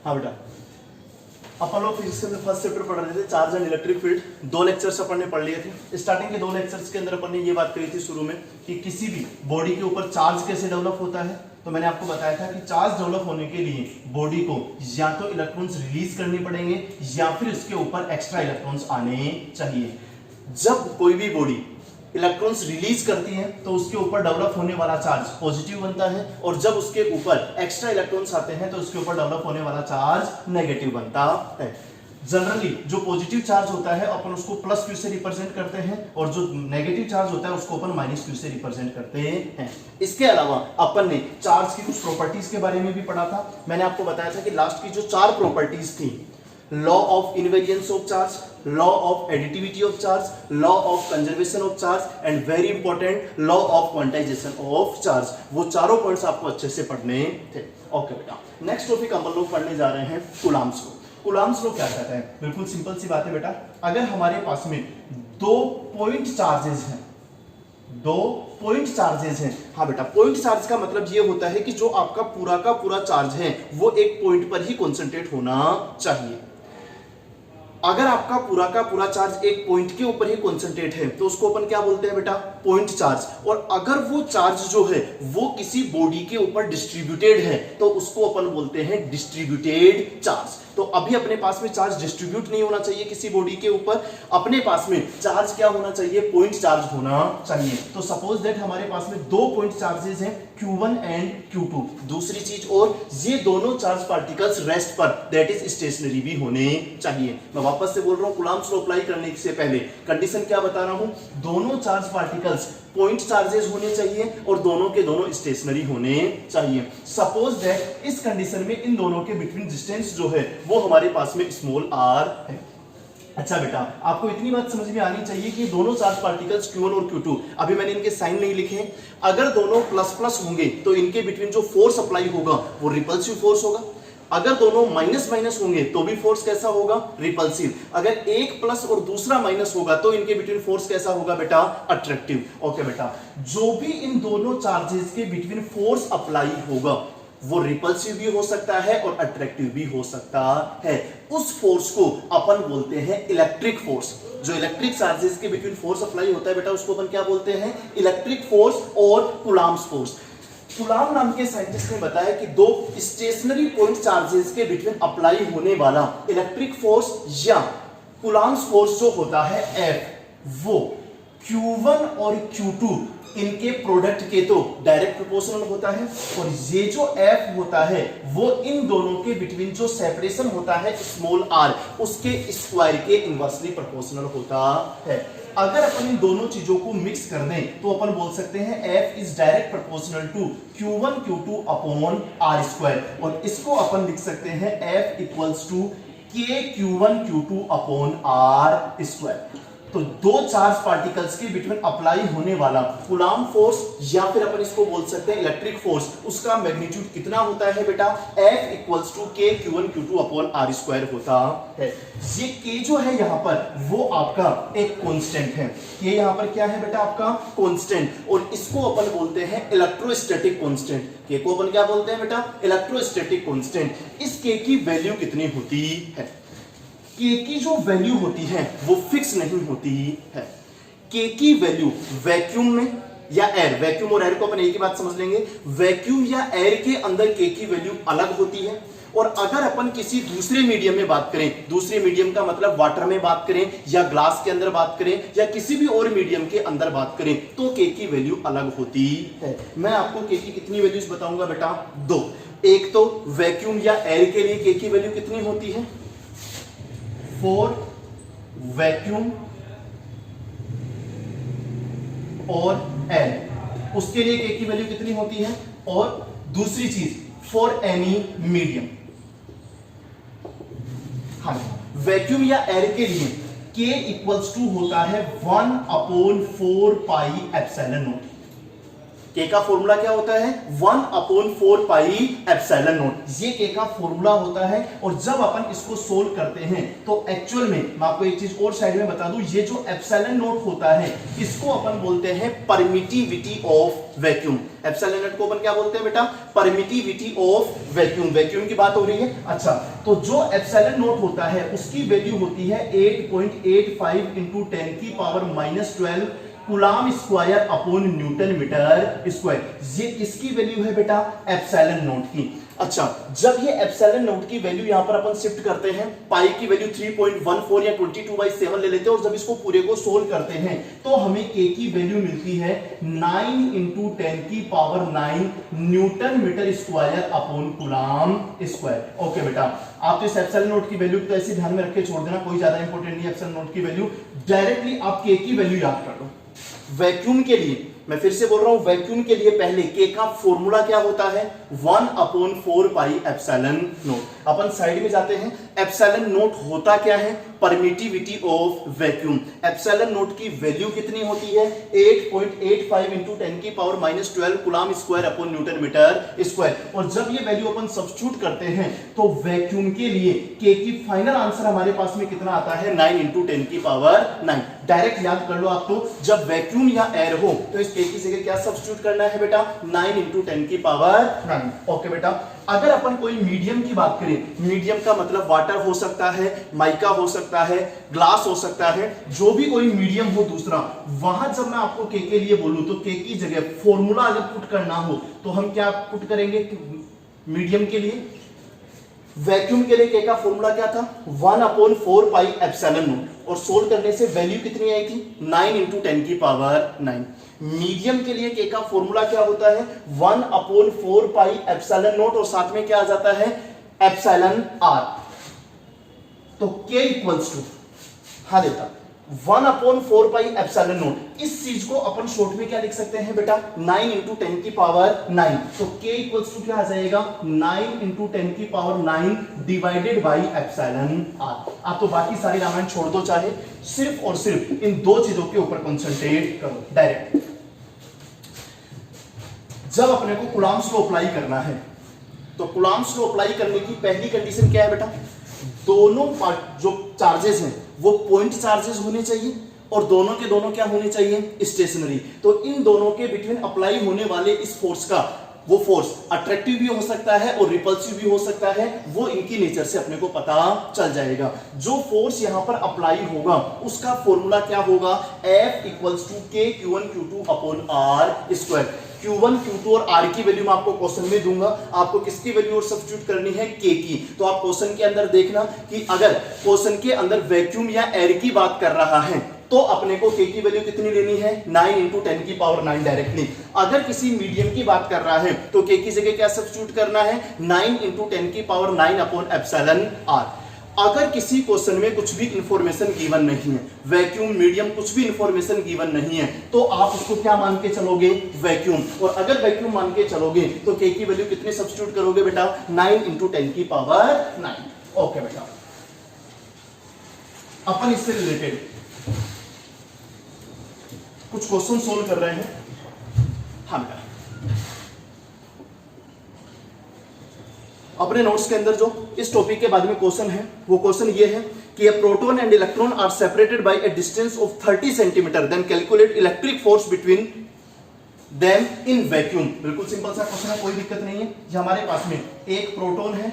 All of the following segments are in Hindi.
हाँ बेटा, अपन लोग फिजिक्स के फर्स्ट चैप्टर पढ़ रहे थे charge and electric field. 2 lectures अपन ने पढ़ लिए थे। स्टार्टिंग के 2 लेक्चर्स के अंदर अपन ने ये बात कही थी शुरू में कि किसी भी बॉडी के ऊपर चार्ज कैसे डेवलप होता है। तो मैंने आपको बताया था कि चार्ज डेवलप होने के लिए बॉडी को या तो इलेक्ट्रॉन्स रिलीज करने पड़ेंगे या फिर उसके ऊपर एक्स्ट्रा इलेक्ट्रॉन्स आने चाहिए। जब कोई भी बॉडी इलेक्ट्रॉन्स रिलीज करती है तो उसके ऊपर डेवलप होने वाला चार्ज पॉजिटिव बनता है, और जब उसके ऊपर एक्स्ट्रा इलेक्ट्रॉन्स आते हैं तो उसके ऊपर डेवलप होने वाला चार्ज नेगेटिव बनता है। जनरली जो पॉजिटिव चार्ज होता है अपन उसको प्लस क्यू से रिप्रेजेंट करते हैं, और जो नेगेटिव चार्ज होता है उसको अपन माइनस क्यू से रिप्रेजेंट करते हैं। इसके अलावा अपन ने चार्ज की कुछ प्रॉपर्टीज के बारे में भी पढ़ा था। मैंने आपको बताया था कि लास्ट की जो 4 प्रॉपर्टीज थी, law of invariance of charge, law of additivity of charge, law of conservation of charge and very important law of quantization of charge, वो चारों पॉइंट्स आपको अच्छे से पढ़ने थे। ओके बेटा, नेक्स्ट टॉपिक हम लोग पढ़ने जा रहे हैं कूलम्ब्स लॉ। कूलम्ब्स लॉ क्या कहता है? बिल्कुल सिंपल सी बात है बेटा, अगर हमारे पास में 2 पॉइंट चार्जेस हैं, 2 पॉइंट चार्जेस हैं। हाँ बेटा, पॉइंट चार्ज का मतलब ये होता है कि जो आपका पूरा का पूरा चार्ज है वो एक पॉइंट पर ही कॉन्सेंट्रेट होना चाहिए। अगर आपका पूरा का पूरा चार्ज एक पॉइंट के ऊपर ही कॉन्सेंट्रेट है तो उसको अपन क्या बोलते हैं बेटा? Point charge. और अगर वो चार्ज जो है वो किसी बॉडी के ऊपर डिस्ट्रीब्यूटेड है तो उसको अपन बोलते हैं डिस्ट्रीब्यूटेड चार्ज। तो अभी अपने पास में चार्ज डिस्ट्रीब्यूट नहीं होना चाहिए किसी बॉडी के ऊपर, अपने पास में चार्ज क्या होना चाहिए? पॉइंट चार्ज होना चाहिए। तो सपोज दैट हमारे पास में 2 पॉइंट चार्जेस हैं, Q1 एंड Q2। दूसरी चीज, और ये दोनों चार्ज पार्टिकल्स रेस्ट पर, दैट इज स्टेशनरी भी होने चाहिए। मैं वापस से बोल रहा हूं, कूलम्ब्स लॉ अप्लाई करने से पहले कंडीशन क्या बता रहा हूं? दोनों चार्ज पार्टिकल्स पॉइंट चार्जेस होने चाहिए और दोनों के दोनों स्टेशनरी होने चाहिए। सपोज दैट इस कंडीशन में इन दोनों के बिटवीन डिस्टेंस जो है वो हमारे पास में स्मॉल r है। अच्छा बेटा, आपको इतनी बात समझ में आनी चाहिए कि दोनों चार्ज पार्टिकल्स Q1 और Q2, अभी मैंने इनके साइन नहीं लिखे, अगर दोनों प्लस प्लस होंगे तो इनके बिटवीन जो फोर्स अप्लाई होगा वो रिपल्सिव फोर्स होगा। अगर दोनों माइनस माइनस होंगे तो भी फोर्स कैसा होगा? रिपल्सिव। अगर एक प्लस और दूसरा माइनस होगा तो इनके बिटवीन फोर्स कैसा होगा बेटा? अट्रैक्टिव। ओके बेटा, जो भी इन दोनों चार्जेस के बिटवीन फोर्स अप्लाई होगा वो रिपल्सिव भी हो सकता है और अट्रैक्टिव भी हो सकता है। उस फोर्स को अपन बोलते हैं इलेक्ट्रिक फोर्स। जो इलेक्ट्रिक चार्जेस के बिटवीन फोर्स अप्लाई होता है बेटा उसको अपन क्या बोलते हैं? इलेक्ट्रिक फोर्स और कूलम्ब्स फोर्स। कूलम्ब नाम के साइंटिस्ट ने बताया कि 2 स्टेशनरी पॉइंट चार्जेस के बिटवीन अप्लाई होने वाला इलेक्ट्रिक फोर्स या कूलम्ब्स फोर्स जो होता है F, वो Q1 और Q2 इनके प्रोडक्ट के तो डायरेक्ट प्रोपोर्शनल होता है, और ये जो F होता है वो इन दोनों के बिटवीन जो सेपरेशन होता है स्मॉल r, उसके स्क्वायर के इनवर्सली प्रोपोर्शनल होता है। अगर अपन इन दोनों चीजों को मिक्स कर दें तो अपन बोल सकते हैं F is direct proportional to Q1 Q2 upon r square, और इसको अपन लिख सकते हैं F equals to K Q1 Q2 upon r square. तो 2 चार्ज पार्टिकल्स के बिटवीन अप्लाई होने वाला कूलम्ब फोर्स या फिर अपन इसको बोल सकते हैं इलेक्ट्रिक फोर्स, उसका मैग्नीट्यूड कितना होता है बेटा? F equals to K Q1 Q2 upon r square होता है। ये K जो है यहाँ पर वो आपका एक कांस्टेंट है। ये यहाँ पर क्या है बेटा? आपका कांस्टेंट, और इसको अपन बोलते हैं इलेक्ट्रोस्टैटिक कांस्टेंट। K को अपन क्या बोलते हैं बेटा? Electrostatic constant. इस K की वैल्यू कितनी होती है? K की जो वैल्यू होती है वो फिक्स नहीं होती है। K की वैल्यू वैक्यूम में या एयर, वैक्यूम और एयर को अपन एक ही बात समझ लेंगे, वैक्यूम या एयर के अंदर K की वैल्यू अलग होती है। और अगर अपन किसी दूसरे मीडियम में बात करें, दूसरे मीडियम का मतलब वाटर में बात करें या ग्लास के अंदर बात करें या किसी भी और मीडियम के अंदर बात करें तो K की वैल्यू अलग होती है। मैं आपको K की कितनी वैल्यूज बताऊंगा बेटा? 2। एक तो वैक्यूम या एयर के लिए K की वैल्यू कितनी होती है? 4 वैक्यूम और एयर, उसके लिए K की वैल्यू कितनी होती है? और दूसरी चीज फॉर एनी मीडियम, हाँ, वैक्यूम या एयर के लिए K इक्वल्स टू होता है 1/4 पाई एप्सिलॉन नॉट। के का फॉर्मूला क्या होता है 1/4 पाई एप्सिलॉन नॉट, ये के का फॉर्मूला होता है। और जब अपन इसको सोल्व करते हैं तो एक्चुअल में मैं आपको एक चीज और साइड में बता दूं, ये जो एप्सिलॉन नॉट होता है इसको अपन बोलते हैं permittivity of vacuum. Epsilon not को अपन क्या बोलते हैं बेटा, परमिटिविटी ऑफ वैक्यूम। वैक्यूम की बात हो रही है। अच्छा, तो जो एप्सिलॉन नॉट होता है उसकी वैल्यू होती है 8.85 × 10⁻12 coulomb square upon newton metre square. ये किसकी वैल्यू है बेटा, एप्सिलॉन नॉट की। अच्छा, जब ये एप्सिलॉन नॉट की वैल्यू यहां पर अपन शिफ्ट करते हैं, पाई की वैल्यू 3.14 या 22/7 ले लेते हैं, और जब इसको पूरे को सोल्व करते हैं तो हमें के की वैल्यू मिलती है 9 × 10⁻9 newton metre square upon coulomb square. Okay बेटा, आप तो इस एप्सिलॉन नॉट की वैल्यू तो ऐसे ध्यान में रख के छोड़ देना, कोई ज्यादा इंपॉर्टेंट नहीं है एप्सिलॉन नॉट की वैल्यू। डायरेक्टली आप के की वैल्यू याद कर लो। वैक्यूम के लिए मैं फिर से बोल रहा हूं, वैक्यूम के लिए पहले के का फॉर्मूला क्या होता है 1/4 पाई एप्सिलॉन नॉट। अपन साइड में जाते हैं, एप्सिलॉन नॉट होता क्या है, permittivity of vacuum. Epsilon naught की वैल्यू कितनी होती है 8.85 × 10⁻12 coulomb square upon newton metre square. और जब ये वैल्यू अपन सब्स्टिट्यूट करते हैं तो वैक्यूम के लिए के की फाइनल आंसर हमारे पास में कितना आता है 9 × 10⁻9। डायरेक्ट याद कर लो आप, तो जब वैक्यूम या एयर हो तो इस के की जगह क्या सब्स्टिट्यूट करना है बेटा 9 × 10⁻9। ओके बेटा, अगर अपन कोई मीडियम की बात करें, मीडियम का मतलब वाटर हो सकता है, माइका हो सकता है, ग्लास हो सकता है, जो भी कोई मीडियम हो दूसरा, वहां जब मैं आपको के लिए बोलूं तो के की जगह फॉर्मूला अगर पुट करना हो तो हम क्या पुट करेंगे मीडियम के लिए। वैक्यूम के लिए के का फॉर्मूला क्या था 1/4 पाई एप्सिलॉन नॉट, और सोल्व करने से वैल्यू कितनी आई थी 9 × 10⁻9। मीडियम के लिए के का फॉर्मूला क्या होता है 1/4 पाई एप्सिलॉन नॉट, और साथ में क्या आ जाता है एप्सिलॉन आर। तो के इक्वल्स टू हाँ देता 1/4 पाई एप्सिलॉन नॉट। इस चीज को अपन शॉर्ट में क्या लिख सकते हैं बेटा 9 × 10⁻9। तो के इक्वल्स टू क्या आ जाएगा 9 × 10⁻9 डिवाइडेड बाई एप्सिलॉन आर। आप तो बाकी सारी रामायण छोड़ दो, चाहे सिर्फ और सिर्फ इन दो चीजों के ऊपर कंसंट्रेट करो डायरेक्ट। जब अपने को कूलम्स लॉ अप्लाई करना है तो कूलम्स लॉ अप्लाई करने की पहली कंडीशन क्या है बेटा, दोनों जो चार्जेस हैं वो पॉइंट चार्जेस होने चाहिए, और दोनों के दोनों क्या होने चाहिए स्टेशनरी। तो इन दोनों के बिटवीन अप्लाई होने वाले इस फोर्स का, वो फोर्स अट्रैक्टिव भी हो सकता है और रिपल्सिव भी हो सकता है, वो इनकी नेचर से अपने को पता चल जाएगा। जो फोर्स यहां पर अप्लाई होगा उसका फॉर्मूला क्या होगा F = K Q1 Q2 upon R²। Q1 Q2 और R की वैल्यू मैं आपको क्वेश्चन में दूंगा, आपको किसकी वैल्यू और सब्स्टिट्यूट करनी है K की। तो आप क्वेश्चन के अंदर देखना कि अगर क्वेश्चन के अंदर वैक्यूम या एयर की बात कर रहा है तो अपने को के की वैल्यू कितनी लेनी है 9 × 10⁻9 डायरेक्टली। अगर किसी मीडियम की बात कर रहा है तो के की जगह क्या सब्स्टिट्यूट करना है 9 × 10⁻9 अपॉन एप्सिलॉन आर। अगर किसी क्वेश्चन में कुछ भी इंफॉर्मेशन गिवन नहीं है, वैक्यूम मीडियम कुछ भी इंफॉर्मेशन गिवन नहीं है, तो आप उसको क्या मान के चलोगे वैक्यूम। और अगर वैक्यूम मान के चलोगे तो के की वैल्यू कितने सब्स्टिट्यूट करोगे बेटा 9 × 10⁻9। ओके बेटा, अपन इससे रिलेटेड कुछ क्वेश्चन सोल्व कर रहे हैं। हाँ बेटा, अपने नोट्स के अंदर जो इस टॉपिक के बाद में क्वेश्चन है वो क्वेश्चन ये है कि a proton and electron are separated by a distance of 30 cm, then calculate electric force between them in vacuum। बिल्कुल सिंपल सा क्वेश्चन है, कोई दिक्कत नहीं है। ये हमारे पास में एक प्रोटॉन है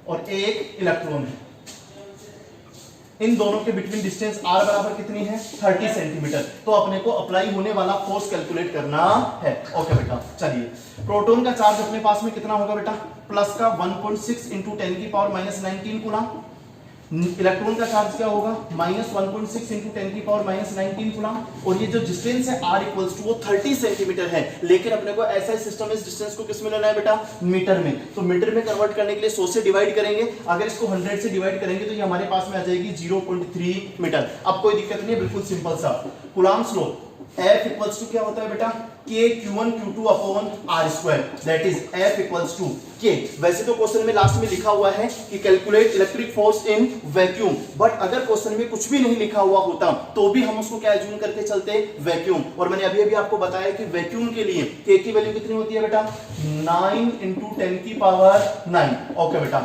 और एक इलेक्ट्रॉन है, इन दोनों के बिटवीन डिस्टेंस r बराबर कितनी है 30 सेंटीमीटर। तो अपने को अप्लाई होने वाला फोर्स कैलकुलेट करना है। ओके बेटा, चलिए प्रोटॉन का चार्ज अपने पास में कितना होगा बेटा प्लस का 1.6 × 10⁻19 कूलम। इलेक्ट्रॉन का चार्ज क्या होगा -1.6 × 10⁻19 कूलम। और ये जो डिस्टेंस है r = वो 30 सेंटीमीटर है, लेकिन अपने को ऐसा सिस्टम इस डिस्टेंस को किस में लेना है बेटा मीटर में। तो मीटर में कन्वर्ट करने के लिए 100 से डिवाइड करेंगे, अगर इसको 100 से डिवाइड करेंगे तो ये हमारे पास में आ जाएगी 0.3 मीटर। अब कोई दिक्कत नहीं है, बिल्कुल सिंपल सा। Coulomb's law F equals to क्या होता है बेटा, K Q1 Q2 upon R square, that is F equals to K। वैसे तो क्वेश्चन में लास्ट में लिखा हुआ है कि calculate electric force in vacuum, but अगर क्वेश्चन में कुछ भी नहीं लिखा हुआ होता तो भी हम उसको क्या एज्यूम करके चलते, वैक्यूम। और मैंने अभी अभी आपको बताया कि वैक्यूम के लिए K की वैल्यू कितनी होती है बेटा, 9 × 10 की पावर 9। ओके बेटा,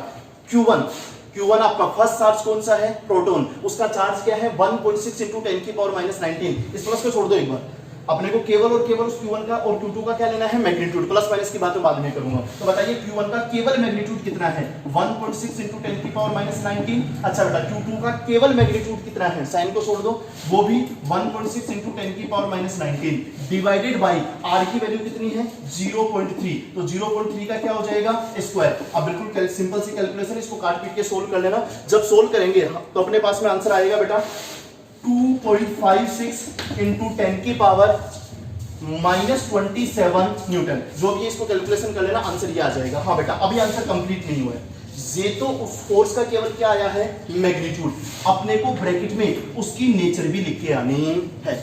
Q1 आपका फर्स्ट चार्ज कौन सा है, प्रोटॉन, उसका चार्ज क्या है 1.6 × 10 की पावर -19। इस प्लस को छोड़ दो एक बार, अपने को केवल और केवल उस Q1 का और Q2 का क्या लेना है, मैग्नीट्यूड। प्लस माइनस की बात मैं बाद में करूंगा। तो बताइए Q1 का केवल मैग्नीट्यूड कितना है, 1.6 × 10 की पावर -19। अच्छा बेटा, Q2 का केवल मैग्नीट्यूड कितना है, साइन को छोड़ दो, वो भी 1.6 × 10 की पावर -19 डिवाइडेड बाई R की वैल्यू कितनी है 0.3। तो 0.3 का क्या हो जाएगा, स्क्वायर। अब बिल्कुल सिंपल सी कैलकुलेशन, इसको काट पीट के सोल्व कर लेना। जब सोल्व करेंगे तो अपने पास में आंसर आएगा बेटा 2.56 × 10 की पावर -27 न्यूटन। जो भी इसको कैलकुलेशन कर लेना, आंसर ये आ जाएगा। हाँ बेटा, अभी आंसर कंप्लीट नहीं हुआ है, ये तो उस फोर्स का केवल क्या आया है, मैग्नीट्यूड। अपने को ब्रैकेट में उसकी नेचर भी लिख के आनी है।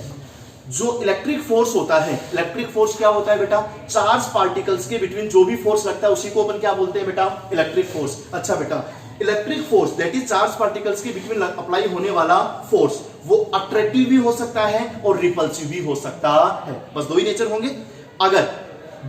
जो इलेक्ट्रिक फोर्स होता है, इलेक्ट्रिक फोर्स क्या होता है बेटा, चार्ज पार्टिकल्स के बिटवीन जो भी फोर्स लगता है उसी को अपन क्या बोलते हैं बेटा, इलेक्ट्रिक फोर्स। अच्छा बेटा, electric force that is charge particles के बिटवीन अप्लाई होने वाला फोर्स, वो अट्रैक्टिव भी हो सकता है और रिपल्सिव भी हो सकता है। बस दो ही नेचर होंगे। अगर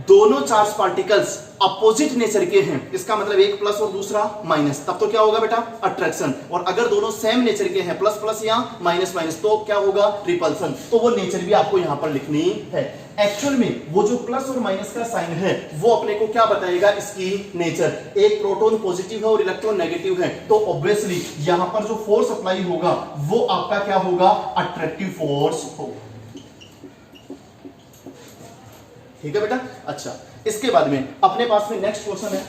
दोनों चार्ज पार्टिकल्स अपोजिट नेचर के हैं, इसका मतलब एक प्लस और दूसरा माइनस, तब तो क्या होगा बेटा, अट्रैक्शन। और अगर दोनों सेम नेचर के हैं, प्लस प्लस या माइनस माइनस, तो क्या होगा, रिपल्सन। तो वो नेचर भी आपको यहां पर लिखनी है। एक्चुअल में वो जो प्लस और माइनस का साइन है वो अपने को क्या बताएगा, इसकी नेचर। एक प्रोटॉन पॉजिटिव है और इलेक्ट्रॉन नेगेटिव है, तो ऑब्वियसली यहां पर जो फोर्स अप्लाई होगा वो आपका क्या होगा, अट्रैक्टिव फोर्स होगा। ठीक है बेटा। अच्छा, इसके बाद में अपने पास में नेक्स्ट क्वेश्चन है,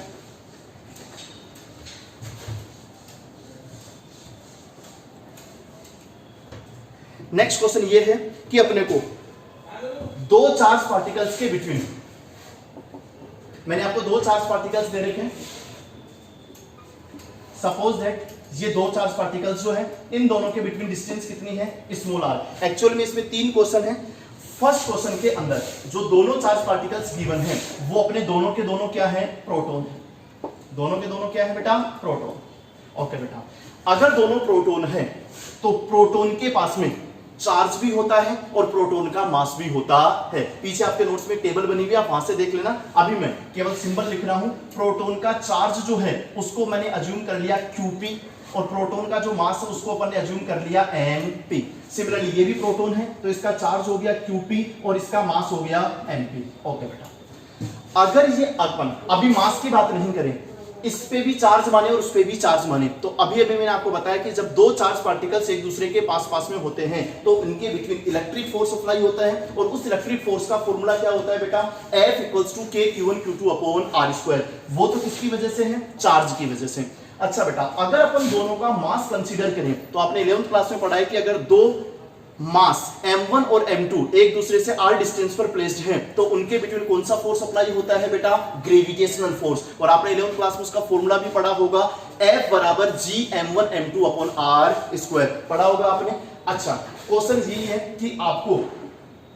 नेक्स्ट क्वेश्चन ये है कि अपने को दो चार्ज पार्टिकल्स के बिटवीन, मैंने आपको दो चार्ज पार्टिकल्स दे रखे हैं। सपोज दैट ये दो चार्ज पार्टिकल्स जो है, इन दोनों के बिटवीन डिस्टेंस कितनी है, स्मॉल आर। एक्चुअल में इसमें तीन क्वेश्चन है। फर्स्ट क्वेश्चन के अंदर जो दोनों चार्ज पार्टिकल्स गिवन हैं वो अपने दोनों के दोनों क्या है, प्रोटॉन। दोनों के दोनों क्या है बेटा, प्रोटॉन। ओके बेटा, अगर दोनों प्रोटॉन है तो प्रोटॉन के पास में चार्ज भी होता है और प्रोटॉन का मास भी होता है। पीछे आपके नोट्स में टेबल बनी हुई है, आप वहां से देख लेना। अभी मैं केवल सिंबल लिख रहा हूं। प्रोटॉन का चार्ज जो है उसको मैंने अज्यूम कर लिया Qp, और प्रोटॉन का जो मास है उसको अपन ने अज्यूम कर लिया Mp। सिमिलरली ये भी प्रोटॉन है तो इसका चार्ज हो गया Qp और इसका मास हो गया Mp। ओके बेटा, अगर ये अपन अभी मास की बात नहीं करें, इस पे भी चार्ज माने और उस पे भी चार्ज माने, तो अभी मैंने आपको बताया कि जब दो चार्ज पार्टिकल्स एक दूसरे के पास पास में होते हैं तो इनके बिटवीन इलेक्ट्रिक फोर्स अप्लाई होता है। और उस इलेक्ट्रिक फोर्स का फॉर्मूला क्या होता है बेटा, F = K Q1 Q2 upon R square. वो तो किसकी वजह से है, चार्ज की वजह से। अच्छा बेटा, अगर अपन दोनों का मास कंसीडर करें तो आपने 11th क्लास में पढ़ा है कि अगर दो मास m1 और m2 एक दूसरे से r डिस्टेंस पर प्लेस्ड हैं तो उनके बिटवीन कौन सा फोर्स अप्लाई होता है बेटा, ग्रेविटेशनल फोर्स। और आपने 11th क्लास में उसका फॉर्मूला भी पढ़ा होगा, F = G m1 m2 upon R square, पढ़ा होगा आपने। अच्छा, क्वेश्चन यही है कि आपको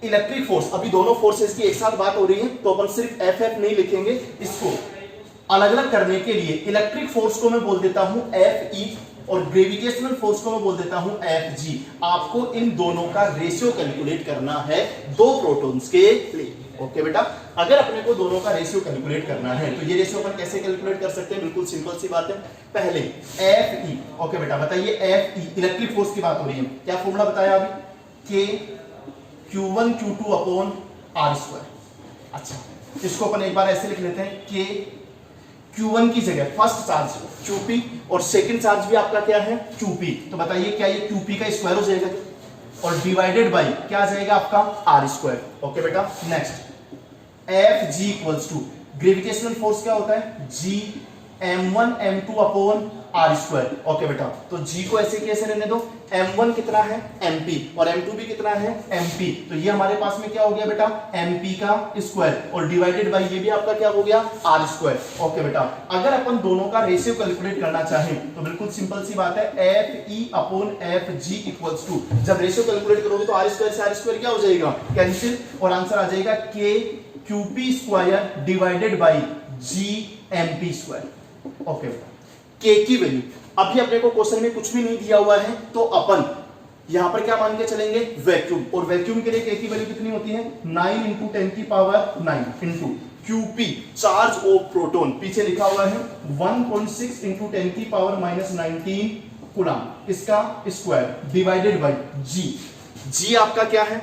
इलेक्ट्रिक फोर्स, अभी दोनों फोर्सेस की एक साथ बात हो रही है तो अपन सिर्फ FF नहीं लिखेंगे, इसको अलग अलग करने के लिए इलेक्ट्रिक फोर्स को मैं बोल देता हूं FE और ग्रेविटेशनल फोर्स को मैं बोल देता हूं FG। आपको इन दोनों का रेशियो कैलकुलेट करना है दो प्रोटॉन्स के लिए। ओके बेटा, अगर अपने को दोनों का रेशियो कैलकुलेट करना है तो ये रेशियो अपन कैसे कैलकुलेट कर सकते हैं, बिल्कुल सिंपल सी बात है। पहले FE, ओके बेटा बताइए, FE इलेक्ट्रिक फोर्स की बात हो रही है, क्या फॉर्मूला बताया अभी, K Q1 Q2 upon R square. अच्छा, इसको अपन एक बार ऐसे लिख लेते हैं, K Q1 की जगह फर्स्ट चार्ज Qp और सेकंड चार्ज भी आपका क्या है, Qp। तो बताइए क्या ये Qp का स्क्वायर हो जाएगा और डिवाइडेड बाय क्या आ जाएगा आपका R स्क्वायर। ओके बेटा, नेक्स्ट Fg = ग्रेविटेशनल फोर्स क्या होता है, G m1 m2 upon r square. Okay बेटा, तो जी को ऐसे कैसे रहने दो, m1 कितना है mp और m2 भी कितना है mp, तो ये हमारे पास में क्या हो गया बेटा mp का स्क्वायर और डिवाइडेड बाय ये भी आपका क्या हो गया r स्क्वायर। ओके बेटा, अगर अपन दोनों का रेशियो कैलकुलेट करना चाहें तो बिल्कुल सिंपल सी बात है, fe upon fg equals to, जब रेशियो कैलकुलेट करोगे तो r स्क्वायर से r स्क्वायर क्या हो जाएगा कैंसिल और आंसर आ जाएगा k qp square divided by g mp square. Okay बेटा, k की वैल्यू अभी अपने को क्वेश्चन में कुछ भी नहीं दिया हुआ है तो अपन यहां पर क्या मान के चलेंगे वैक्यूम, और वैक्यूम के लिए k की वैल्यू कितनी होती है 9 इंटू 10 की power 9 into QP charge of proton, पीछे लिखा हुआ है 1.6 इंटू 10 की पावर माइनस 19 कूलम, इसका स्क्वायर डिवाइडेड बाय g आपका क्या है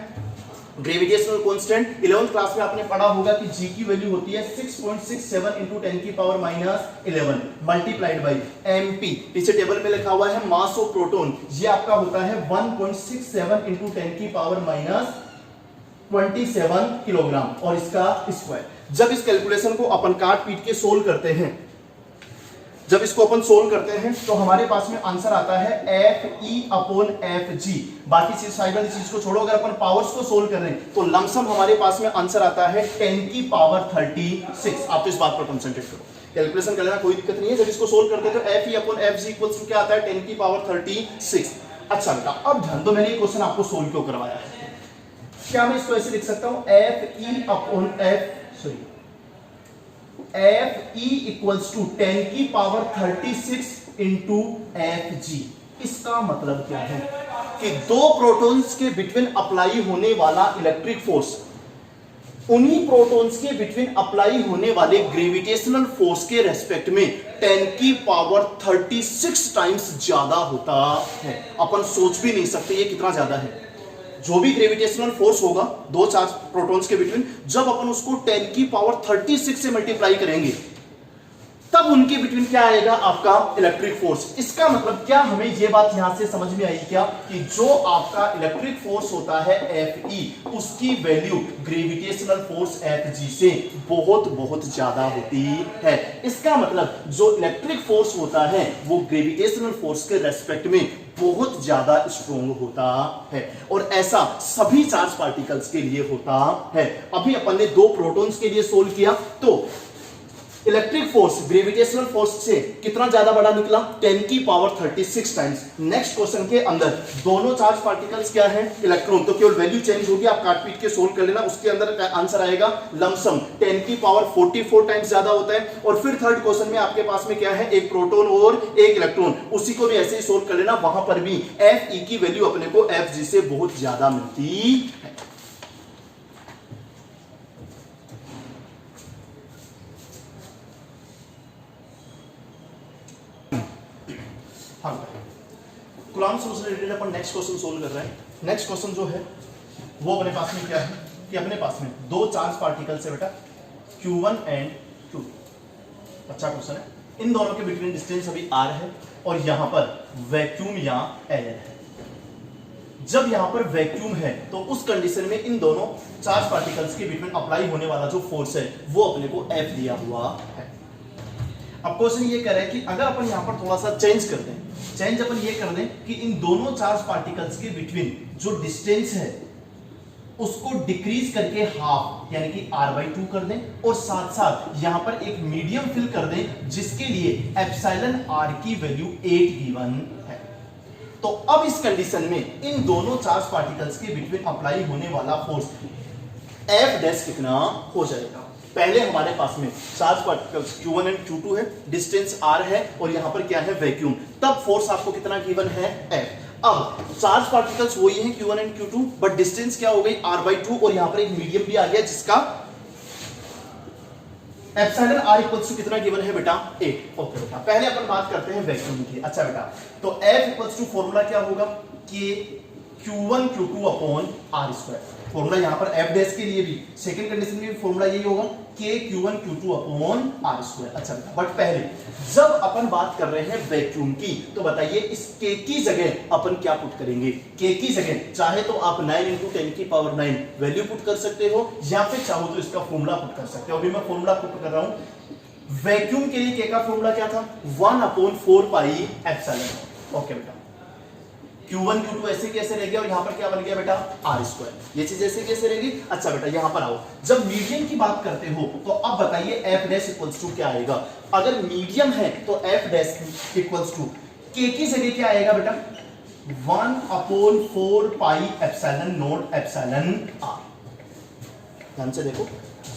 ग्रेविटेशनल कांस्टेंट। 11th क्लास में आपने पढ़ा होगा कि g की वैल्यू होती है 6.67 इंटू 10 की power minus 11 multiplied by mp, पीछे टेबल में लिखा हुआ है मास ऑफ प्रोटॉन, ये आपका होता है 1.67 इंटू 10 की पावर माइनस 27 किलोग्राम और इसका स्क्वायर। जब इस कैलकुलेशन को अपन काट पीट के सोल्व करते हैं, जब इसको अपन सोल्व करते हैं तो हमारे पास में आंसर आता है fe अपॉन fg। बाकी चीज साइड वाली चीज को छोड़ो, अगर अपन पावर्स को सोल्व कर रहे हैं तो लमसम हमारे पास में आंसर आता है 10 की पावर 36। आप तो इस बात पर कंसंट्रेट करो, कैलकुलेशन कर लेना कोई दिक्कत नहीं है। जब इसको सोल्व करते हैं तो fe upon fg equals to क्या आता है 10 की पावर 36। अच्छा बेटा, अब ध्यान दो, मैंने ये क्वेश्चन आपको सोल्व क्यों करवाया है, क्या मैं इसको ऐसे लिख सकता हूं fe upon fe equals to 10 की पावर 36 इंटू fg। इसका मतलब क्या है कि दो प्रोटॉन्स के बिटवीन अप्लाई होने वाला इलेक्ट्रिक फोर्स उन्हीं प्रोटॉन्स के बिटवीन अप्लाई होने वाले ग्रेविटेशनल फोर्स के रेस्पेक्ट में 10 की पावर 36 टाइम्स ज्यादा होता है। अपन सोच भी नहीं सकते ये कितना ज्यादा है। जो भी ग्रेविटेशनल फोर्स होगा दो चार्ज प्रोटॉन्स के बिटवीन, जब अपन उसको 10 की पावर 36 से मल्टीप्लाई करेंगे तब उनके बिटवीन क्या आएगा आपका इलेक्ट्रिक फोर्स। इसका मतलब क्या, हमें यह बात यहां से समझ में आई क्या कि जो आपका इलेक्ट्रिक फोर्स होता है Fe, उसकी वैल्यू ग्रेविटेशनल फोर्स Fg से बहुत बहुत ज्यादा होती है। इसका मतलब जो इलेक्ट्रिक फोर्स होता है वो ग्रेविटेशनल फोर्स के रेस्पेक्ट में बहुत ज्यादा स्ट्रॉन्ग होता है, और ऐसा सभी चार्ज पार्टिकल्स के लिए होता है। अभी अपन ने दो प्रोटॉन्स के लिए सोल्व किया तो इलेक्ट्रिक फोर्स ग्रेविटेशनल फोर्स से कितना ज्यादा बड़ा निकला 10 की पावर 36 टाइम्स। नेक्स्ट क्वेश्चन के अंदर दोनों चार्ज पार्टिकल्स क्या है इलेक्ट्रॉन, तो केवल वैल्यू चेंज होगी, आप काट पीट के सोल्व कर लेना, उसके अंदर आंसर आएगा लमसम 10 की पावर 44 टाइम्स ज्यादा होता है। और फिर थर्ड क्वेश्चन में आपके पास में क्या है, एक प्रोटॉन और एक इलेक्ट्रॉन, उसी को भी ऐसे ही सोल्व कर लेना, वहां पर भी Fe की वैल्यू अपने को Fg से बहुत ज्यादा मिलती है। कूलम्ब लॉ से रिलेटेड अपन नेक्स्ट क्वेश्चन सोल्व कर रहे हैं। नेक्स्ट क्वेश्चन जो है वो अपने पास में क्या है कि अपने पास में दो चार्ज पार्टिकल्स है बेटा Q1 एंड Q2। अच्छा क्वेश्चन है, इन दोनों के बिटवीन डिस्टेंस अभी r है और यहां पर वैक्यूम या एयर है। जब यहां पर वैक्यूम है तो उस कंडीशन में इन दोनों चार्ज पार्टिकल्स के बिटवीन अप्लाई होने वाला जो फोर्स है वो अपने को F दिया हुआ है। अब क्वेश्चन ये कह रहा है कि अगर अपन यहां पर थोड़ा सा चेंज कर दें, चेंज अपन ये कर दें कि इन दोनों चार्ज पार्टिकल्स के बिटवीन जो डिस्टेंस है उसको डिक्रीज करके हाफ यानी कि r/2 कर दें, और साथ साथ यहां पर एक मीडियम फिल कर दें जिसके लिए एप्सिलॉन r की वैल्यू 8 गिवन है। तो अब इस कंडीशन में इन दोनों चार्ज पार्टिकल्स के बिटवीन अप्लाई होने वाला फोर्स F डैश कितना हो जाएगा। पहले हमारे पास में charge particles Q1 and Q2 है, डिस्टेंस r है और यहां पर क्या है वैक्यूम, तब फोर्स आपको कितना गिवन है F। अब चार्ज पार्टिकल्स वही हैं Q1 and Q2, but distance क्या हो गई r/2 और यहां पर एक मीडियम भी आ गया जिसका एप्सिलॉन r इक्वल्स टू कितना गिवन है बेटा 8। ओके बेटा, पहले अपन बात करते हैं वैक्यूम की। अच्छा बेटा, तो F इक्वल्स टू फॉर्मूला क्या होगा कि Q1 Q2 upon r square. Formula यहां पर F डैश के लिए भी सेकंड कंडीशन में भी फॉर्मूला यही होगा K Q1 Q2 upon r square. अच्छा बट पहले जब अपन बात कर रहे हैं वैक्यूम की तो बताइए इस K की जगह अपन क्या पुट करेंगे। K की जगह चाहे तो आप 9 इंटू 10 की पावर 9 वैल्यू पुट कर सकते हो या फिर चाहो तो इसका फॉर्मूला पुट कर सकते हो। अभी मैं फॉर्मूला पुट कर रहा हूं वैक्यूम के लिए के का फॉर्मूला क्या था 1/4 पाई एप्सिलॉन। ओके बेटा, Q1 Q2 ऐसे कैसे रह गया और यहां पर क्या बन गया बेटा आर स्क्वायर, ये चीज ऐसे कैसे रहेगी। अच्छा बेटा यहां पर आओ, जब मीडियम की बात करते हो तो अब बताइए एफ डैश इक्वल्स टू क्या आएगा। अगर मीडियम है तो एफ डैश इक्वल्स टू के की जगह क्या आएगा बेटा 1/4 pi epsilon naught epsilon r. ध्यान से देखो,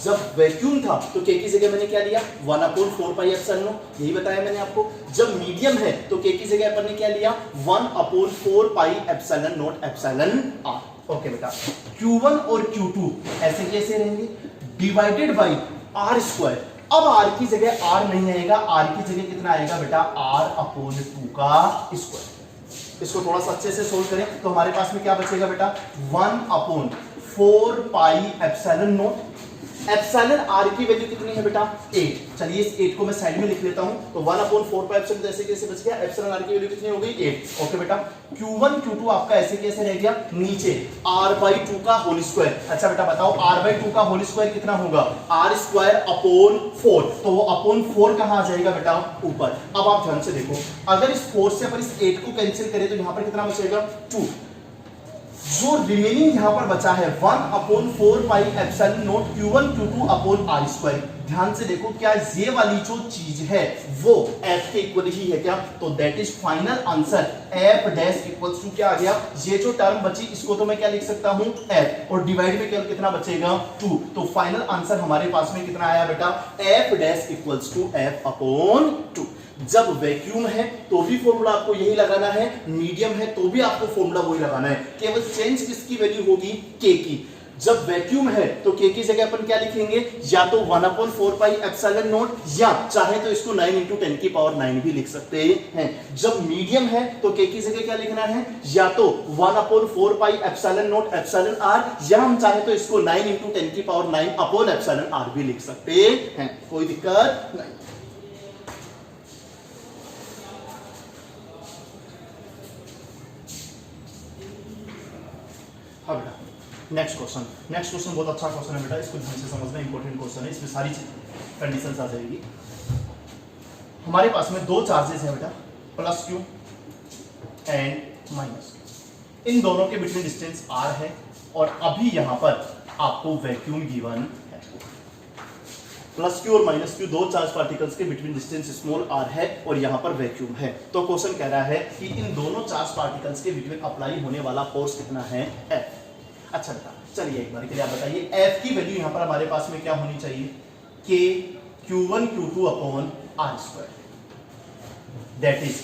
जब वैक्यूम था तो के की जगह मैंने क्या लिया 1/4 पाई एप्सिलॉन नॉट, यही बताया मैंने आपको। जब मीडियम है तो के की जगह अपन ने क्या लिया 1/4 pi epsilon naught epsilon r. Okay बेटा, Q1 और Q2 ऐसे कैसे रहेंगे डिवाइडेड बाई आर स्क्वायर। अब आर की जगह आर नहीं आएगा, आर की जगह कितना आएगा बेटा R/2 का स्क्वायर। इसको थोड़ा सा अच्छे से सोल्व करें तो हमारे पास में क्या बचेगा बेटा 1/4 pi epsilon naught. Epsilon r की वैल्यू कितनी है बेटा 8। चलिए इस 8 को मैं साइड में लिख लेता हूं, तो 1/4 पाई एप्सिलॉन ऐसे कैसे बच गया, एप्सिलॉन आर की वैल्यू कितनी हो गई 8। ओके बेटा, Q1 Q2 आपका ऐसे कैसे रह गया नीचे R/2 का होल स्क्वायर। अच्छा बेटा बताओ R/2 का होल स्क्वायर कितना होगा R²/4, तो वो अपॉन 4 कहां आ जाएगा बेटा ऊपर। अब आप ध्यान से देखो, अगर इस 4 से अपन इस 8 को कैंसिल करें तो यहां पर कितना बचेगा 2। जो रिमेनिंग यहां पर बचा है 1/4 pi epsilon naught Q1 Q2 upon r square. ध्यान से देखो, क्या ये वाली जो चीज है वो f के इक्वल ही है क्या, तो that is final answer f dash equals to क्या आ गया, ये जो टर्म बची इसको तो मैं क्या लिख सकता हूं f, और डिवाइड में केवल कितना बचेगा 2। तो फाइनल आंसर हमारे पास में कितना आया बेटा f dash equals to f upon 2। जब वैक्यूम है तो भी फॉर्मूला आपको यही लगाना है, मीडियम है तो भी आपको फॉर्मूला वही लगाना है, केवल चेंज किसकी वैल्यू होगी के की। जब वैक्यूम है तो के की जगह अपन क्या लिखेंगे, या तो 1/4 पाई एप्सिलॉन नॉट, या चाहे तो इसको 9 × 10⁹ भी लिख सकते हैं। जब मीडियम है तो के की जगह क्या लिखना है, या तो 1/4 pi epsilon naught epsilon r, या हम चाहे तो इसको 9 × 10⁹ अपॉन एप्सिलॉन आर भी लिख सकते हैं, कोई दिक्कत नहीं। नेक्स्ट क्वेश्चन बहुत अच्छा क्वेश्चन है बेटा, इसको ध्यान से समझना, इंपॉर्टेंट क्वेश्चन है, इसमें सारी कंडीशंस आ जाएगी। हमारे पास में दो चार्जेस हैं बेटा +Q एंड माइनस, इन दोनों के बिटवीन डिस्टेंस r है, और अभी यहां पर आपको वैक्यूम गिवन है। +Q और -Q दो चार्ज पार्टिकल्स के बिटवीन डिस्टेंस स्मॉल r है और यहां पर वैक्यूम है। तो क्वेश्चन कह रहा है कि इन दोनों चार्ज पार्टिकल्स के बिटवीन अप्लाई होने वाला फोर्स कितना है F। अच्छा बेटा चलिए एक बार के लिए आप बताइए F की वैल्यू यहां पर हमारे पास में क्या होनी चाहिए, K Q1 Q2 upon r square, that is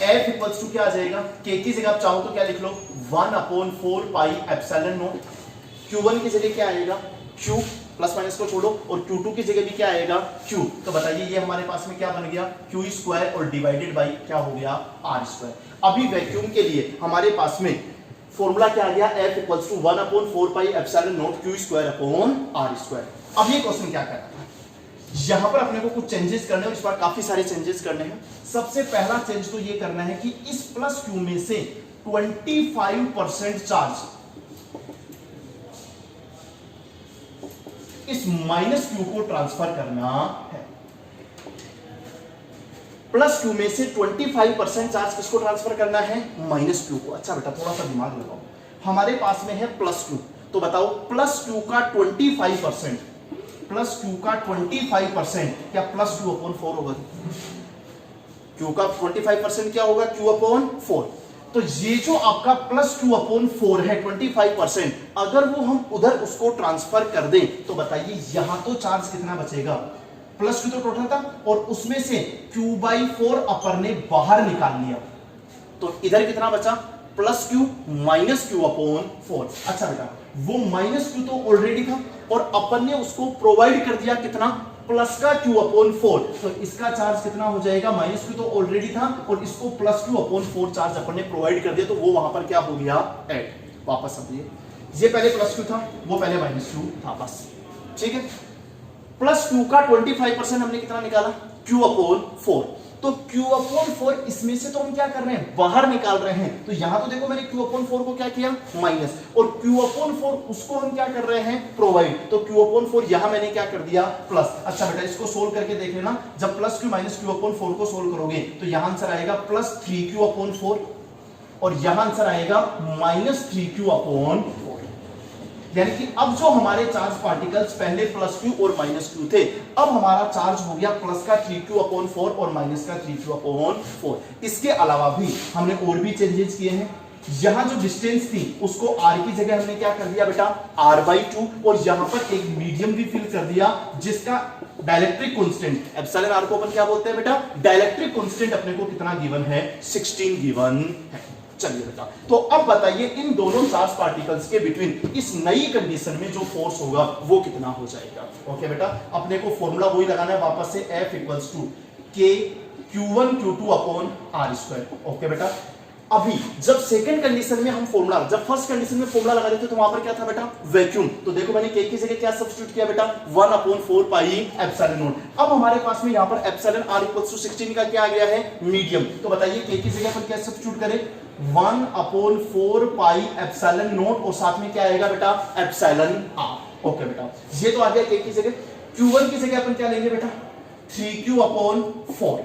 F equals to क्या आ जाएगा, K की जगह आप चाहो तो क्या लिख लो 1/4 पाई एप्सिलॉन नॉट, Q1 की जगह क्या आएगा Q, प्लस माइनस को छोड़ो, और Q2 की जगह भी क्या आएगा Q। तो बताइए ये हमारे पास में क्या बन गया Q स्क्वायर और डिवाइडेड बाई क्या हो गया R स्क्वायर। अभी वैक्यूम के लिए हमारे पास में फॉर्मूला क्या आ गया F equals to 1/4 pi epsilon naught Q square upon R square. अब ये क्वेश्चन क्या कर रहा है, यहां पर अपने को कुछ चेंजेस करने हैं, और इस बार काफी सारे चेंजेस करने हैं। सबसे पहला चेंज तो ये करना है कि इस +Q में से 25% चार्ज इस -Q को ट्रांसफर करना है। +Q में से 25% चार्ज किसको ट्रांसफर करना है -Q को। अच्छा बेटा थोड़ा सा दिमाग लगाओ, हमारे पास में है +Q, तो बताओ +Q का 25%, +Q का 25% क्या +Q/4 होगा, Q का 25% क्या होगा Q/4। तो ये जो आपका +Q/4 है 25%, अगर वो हम उधर उसको ट्रांसफर कर दें तो बताइए यहां तो चार्ज कितना बचेगा, +Q तो टोटल था और उसमें से Q/4 अपर ने बाहर निकाल लिया, तो इधर कितना बचा +Q -Q/4। अच्छा बेटा वो -Q तो ऑलरेडी था और अपन ने उसको प्रोवाइड कर दिया कितना प्लस का Q/4, तो इसका चार्ज कितना हो जाएगा, -Q तो ऑलरेडी था और इसको +Q/4 चार्ज अपन ने प्रोवाइड कर दिया, तो वो वहां पर क्या हो गया ऐड। वापस समझिए, ये पहले +Q था, वो पहले -Q था, बस ठीक है। +Q का 25% हमने कितना निकाला Q/4, तो तो Q/4 इसमें से तो हम क्या कर रहे हैं, बाहर निकाल रहे हैं। तो यहां तो देखो मैंने Q/4 को क्या किया, माइनस, और Q/4 उसको हम क्या कर रहे हैं, प्रोवाइड। तो Q/4 यहां मैंने क्या कर दिया, प्लस। अच्छा बेटा इसको सोल्व करके देख लेना, जब प्लस Q माइनस Q/4 को सोल्व करोगे तो यहां आंसर आएगा प्लस 3Q/4 और यहां आंसर आएगा माइनस 3Q/4। यानी कि अब जो हमारे चार्ज पार्टिकल्स पहले प्लस Q और माइनस Q थे, अब हमारा चार्ज हो गया प्लस का 3Q/4 और माइनस का 3Q/4। इसके अलावा भी हमने और भी चेंजेस किए हैं। यहां जो डिस्टेंस थी उसको r की जगह हमने क्या कर दिया बेटा, r/2, और यहां पर एक मीडियम भी फिल कर दिया जिसका डाइलेक्ट्रिक कांस्टेंट एप्सिलॉन r को अपन क्या बोलते हैं बेटा, डाइलेक्ट्रिक कांस्टेंट अपने को कितना गिवन है, 16 गिवन है। चलिए बेटा, तो अब बताइए इन दोनों चार्ज पार्टिकल्स के बिटवीन इस नई कंडीशन में जो फोर्स होगा वो कितना हो जाएगा। ओके बेटा, अपने को फॉर्मूला वही लगाना है वापस से, F = K Q1 Q2/r²। Okay बेटा, अभी जब सेकंड कंडीशन में हम फॉर्मूला, जब फर्स्ट कंडीशन में फॉर्मूला लगा देते तो वहां पर क्या था बेटा, वैक्यूम। तो देखो मैंने K की जगह क्या सब्स्टिट्यूट किया बेटा, 1/4πε0। अब हमारे पास में यहां पर एप्सिलॉन r = 16 का क्या आ गया है, मीडियम। तो बताइए K की जगह पर क्या सब्स्टिट्यूट करें, 1/4πε0 और साथ में क्या आएगा बेटा, एप्सिलॉन r। ओके बेटा, ये तो आ गया K की जगह। Q1 की जगह अपन क्या लेंगे बेटा, 3Q/4,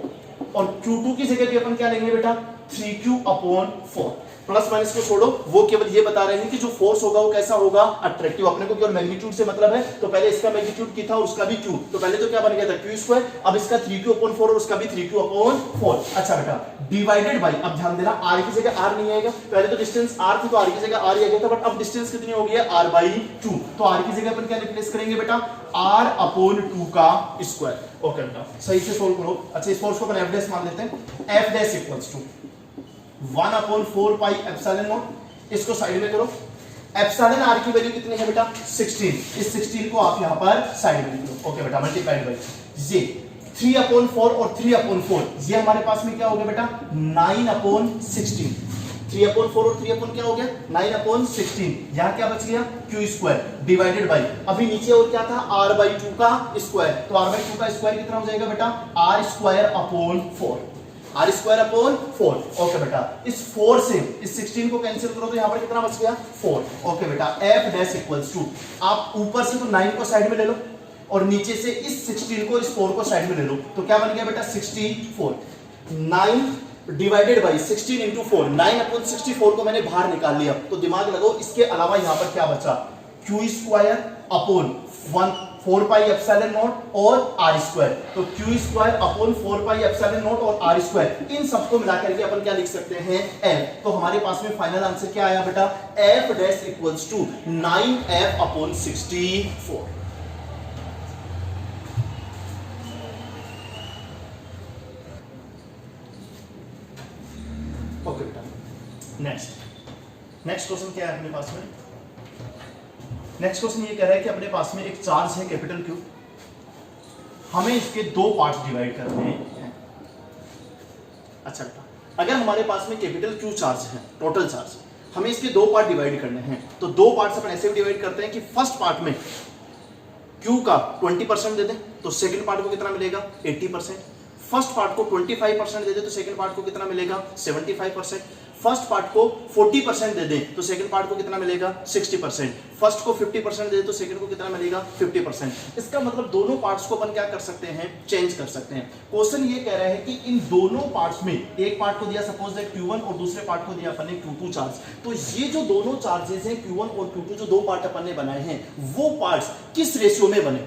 और Q2 की जगह भी अपन क्या लेंगे बेटा, 3Q/4। प्लस माइनस को छोड़ो, वो केवल ये बता रहे हैं कि जो फोर्स होगा वो कैसा होगा, अट्रैक्टिव। अपने को केवल मैग्नीट्यूड से मतलब है, तो पहले इसका मैग्नीट्यूड की था और उसका भी Q, तो पहले तो क्या बन गया था, Q², अब इसका 3Q/4 और उसका भी 3Q/4। अच्छा बेटा, डिवाइडेड बाय, अब ध्यान देना r की जगह r नहीं आएगा, पहले तो डिस्टेंस r थी तो r की जगह r ही आ गया था, बट अब डिस्टेंस कितनी हो गई है, r/2। तो r की जगह अपन क्या रिप्लेस करेंगे बेटा, r/2 का स्क्वायर। ओके बेटा, सही से सोल्व करो। अच्छा, इस फोर्स को अपन F' मान लेते हैं, F' = 1/4πε0। इसको साइड में करो, एप्सिलॉन r की वैल्यू कितनी है बेटा, 16। इस 16 को आप यहां पर साइड में लिखो। ओके बेटा, मल्टीप्लाइड बाय ये 3/4 और 3/4, ये हमारे पास में क्या हो गया बेटा, 9/16। 3/4 और 3 क्या हो गया, 9/16। यहां क्या बच गया, Q² डिवाइडेड बाय, अभी नीचे और क्या था, r/2 का स्क्वायर। तो r/2 का स्क्वायर कितना हो जाएगा बेटा, r²/4, r²/4। ओके बेटा, इस 4 से इस 16 को कैंसिल करो तो यहां पर कितना बच गया, 4। ओके बेटा, F' = आप ऊपर से तो 9 को साइड में ले लो और नीचे से इस 16 को, इस 4 को साइड में ले लो, तो क्या बन गया बेटा, 64। 9 डिवाइडेड बाय 16 × 4, 9/64 को मैंने बाहर निकाल लिया। तो दिमाग लगाओ, इसके अलावा यहां पर क्या बचा, Q²/4πε0 और r²। तो Q²/4πε0 और r², इन सबको मिलाकर के अपन क्या लिख सकते हैं, F। तो हमारे पास में फाइनल आंसर क्या आया बेटा, F' = 9F/64। ओके बेटा, नेक्स्ट क्वेश्चन क्या है अपने पास में। नेक्स्ट क्वेश्चन ये कह रहा है कि अपने पास में एक चार्ज है कैपिटल Q, हमें इसके दो पार्ट्स डिवाइड करने हैं। अच्छा बेटा, अगर हमारे पास में कैपिटल Q चार्ज है, टोटल चार्ज, हमें इसके दो पार्ट डिवाइड करने हैं, तो दो पार्ट्स अपन ऐसे डिवाइड करते हैं कि फर्स्ट पार्ट में Q का 20% दे दें तो सेकंड पार्ट को कितना मिलेगा, 80%। फर्स्ट पार्ट को 25% दे दे तो सेकंड पार्ट को कितना मिलेगा, 75%। फर्स्ट पार्ट को 40% दे दें तो सेकंड पार्ट को कितना मिलेगा, 60%। फर्स्ट को 50% दे दे तो सेकंड को कितना मिलेगा, 50%। इसका मतलब दोनों पार्ट्स को अपन क्या कर सकते हैं, चेंज कर सकते हैं। क्वेश्चन ये कह रहा है कि इन दोनों पार्ट्स में, एक पार्ट को दिया सपोज दैट Q1 और दूसरे पार्ट को दिया अपन ने Q2 चार्ज, तो ये जो दोनों चार्जेस हैं Q1 और Q2, जो दो पार्ट अपन ने बनाए हैं, वो पार्ट्स किस रेशियो में बने,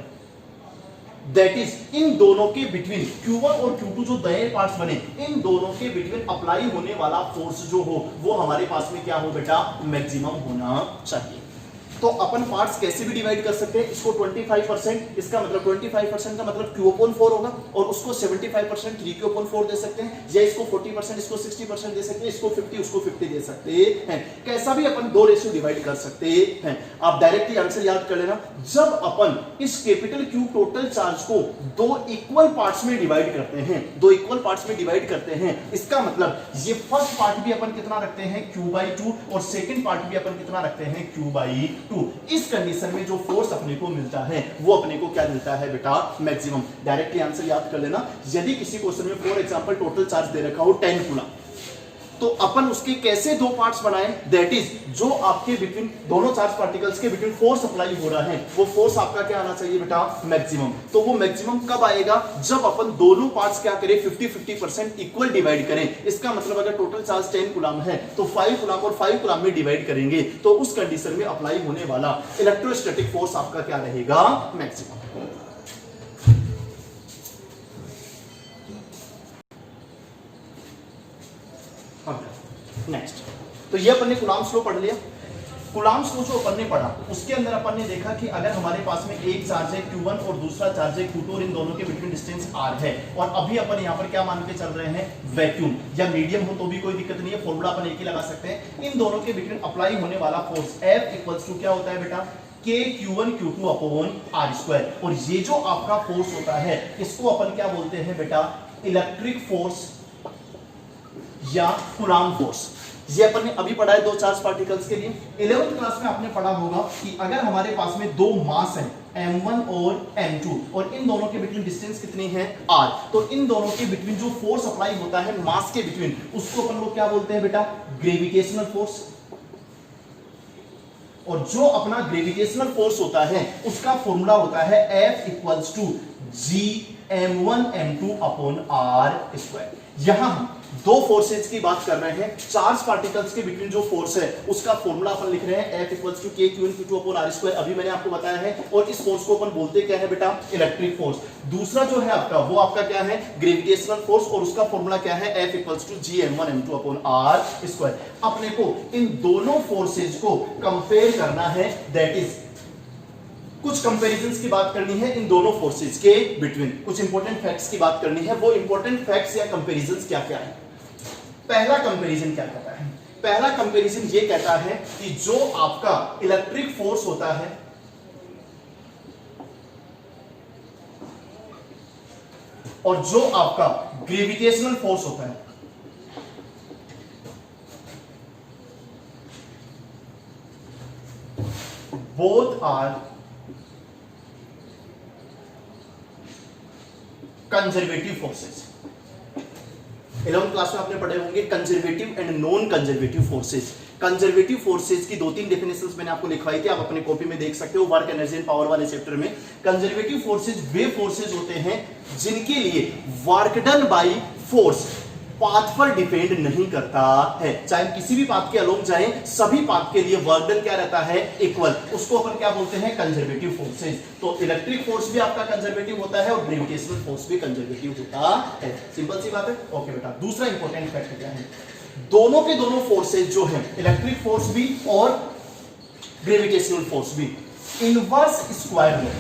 दैट इज इन दोनों के बिटवीन Q1 और Q2 जो नए पार्ट्स बने, इन दोनों के बिटवीन अप्लाई होने वाला फोर्स जो हो वो हमारे पास में क्या हो बेटा, मैक्सिमम होना चाहिए। तो अपन पार्ट्स कैसे भी डिवाइड कर सकते हैं, इसको 25%, इसका मतलब 25% का मतलब Q/4 होगा, और उसको 75% 3Q/4 दे सकते हैं, या इसको 40%, इसको 60% दे सकते हैं, इसको 50, उसको 50 दे सकते हैं। कैसा भी अपन दो रेशियो डिवाइड कर सकते हैं। आप डायरेक्टली आंसर याद कर लेना, जब अपन इस कैपिटल Q टोटल चार्ज को दो इक्वल पार्ट्स में डिवाइड करते हैं, दो इक्वल पार्ट्स में डिवाइड करते हैं, इसका मतलब ये फर्स्ट पार्ट भी अपन कितना रखते हैं, Q/2, और सेकंड पार्ट भी अपन कितना रखते हैं, Q/2। 2। इस कंडीशन में जो फोर्स अपने को मिलता है वो अपने को क्या मिलता है बेटा, मैक्सिमम। डायरेक्टली आंसर याद कर लेना। यदि किसी क्वेश्चन में फॉर एग्जांपल टोटल चार्ज दे रखा हो 10 कूलम, तो अपन उसके कैसे दो पार्ट्स बनाएं, दैट इज जो आपके बिटवीन दोनों चार्ज पार्टिकल्स के बिटवीन फोर्स अप्लाई हो रहा है वो फोर्स आपका क्या आना चाहिए बेटा, मैक्सिमम। तो वो मैक्सिमम कब आएगा, जब अपन दोनों पार्ट्स क्या करें 50-50% इक्वल डिवाइड करें। इसका मतलब अगर टोटल चार्ज 10 कूलम है तो 5 कूलम और 5 कूलम में डिवाइड करेंगे तो उस कंडीशन में अप्लाई होने वाला इलेक्ट्रोस्टैटिक फोर्स आपका क्या रहेगा, मैक्सिमम। नेक्स्ट, तो ये अपन ने कूलम्ब्स लॉ पढ़ लिया। कूलम्ब्स लॉ जो अपन ने पढ़ा उसके अंदर अपन ने देखा कि अगर हमारे पास में एक चार्ज है Q1 और दूसरा चार्ज है Q2 और इन दोनों के बिटवीन डिस्टेंस R है, और अभी अपन यहाँ पर क्या मान के चल रहे हैं, वैक्यूम या मीडियम हो तो भी कोई दिक्कत नहीं है, फॉर्मूला अपन एक ही लगा सकते हैं। इन दोनों के बिटवीन अप्लाई होने वाला फोर्स F इक्वल्स टू क्या होता है बेटा, K Q1 Q2 upon R square. और ये जो आपका फोर्स होता है इसको अपन क्या बोलते हैं बेटा, इलेक्ट्रिक फोर्स या कूलम्ब फोर्स। ये अपन ने अभी पढ़ा है दो चार्ज पार्टिकल्स के लिए। 11th क्लास में आपने पढ़ा होगा कि अगर हमारे पास में दो मास है m1 और m2 और इन दोनों के बिटवीन डिस्टेंस कितनी है, r, तो इन दोनों के बिटवीन जो फोर्स अप्लाई होता है मास के बिटवीन उसको अपन लोग क्या बोलते हैं बेटा, ग्रेविटेशनल फोर्स। और जो अपना ग्रेविटेशनल फोर्स होता है उसका फॉर्मूला होता है F equals to G m1 m2 upon r square. यहां हम दो फोर्सेज की बात कर रहे हैं, चार्ज पार्टिकल्स के बिटवीन जो फोर्स है उसका फॉर्मूला अपन लिख रहे हैं F equals to K Q1 Q2 upon R square, अभी मैंने आपको बताया है। और इस फोर्स को अपन बोलते क्या है बेटा, इलेक्ट्रिक फोर्स। दूसरा जो है आपका वो आपका क्या है, ग्रेविटेशनल फोर्स, और उसका फॉर्मूला क्या है, F equals to G m1 m2 upon R square. अपने को इन दोनों फोर्सेज को कंपेयर करना है, दैट इज कुछ कंपैरिजंस की बात करनी है इन दोनों फोर्सेज के बिटवीन, कुछ इंपॉर्टेंट फैक्ट्स की बात करनी है। वो इंपॉर्टेंट फैक्ट्स या कंपैरिजंस क्या क्या है। पहला कंपैरिजन क्या कहता है, पहला कंपैरिजन ये कहता है कि जो आपका इलेक्ट्रिक फोर्स होता है और जो आपका ग्रेविटेशनल फोर्स होता है, both are conservative forces. 11th class में आपने पढ़े होंगे conservative and non conservative forces. Conservative forces की 2-3 डेफिनेशंस मैंने आपको लिखवाई थी, आप अपने कॉपी में देख सकते हो, वर्क एनर्जी एंड पावर वाले चैप्टर में। कंजर्वेटिव फोर्सेस वे फोर्सेस होते हैं जिनके लिए work done by force path पर डिपेंड नहीं करता है। चाहे किसी भी पाथ के अलोंग जाएं, सभी पाथ के लिए वर्क डन क्या रहता है, इक्वल। उसको अपन क्या बोलते हैं, कंजर्वेटिव फोर्सेस। तो इलेक्ट्रिक फोर्स भी आपका कंजर्वेटिव होता है और ग्रेविटेशनल फोर्स भी कंजर्वेटिव होता है। सिंपल सी बात है, ओके बेटा। दूसरा इंपॉर्टेंट फैक्ट क्या है, दोनों के दोनों फोर्सेस जो है, इलेक्ट्रिक फोर्स भी और ग्रेविटेशनल फोर्स भी, इनवर्स स्क्वायर लॉ।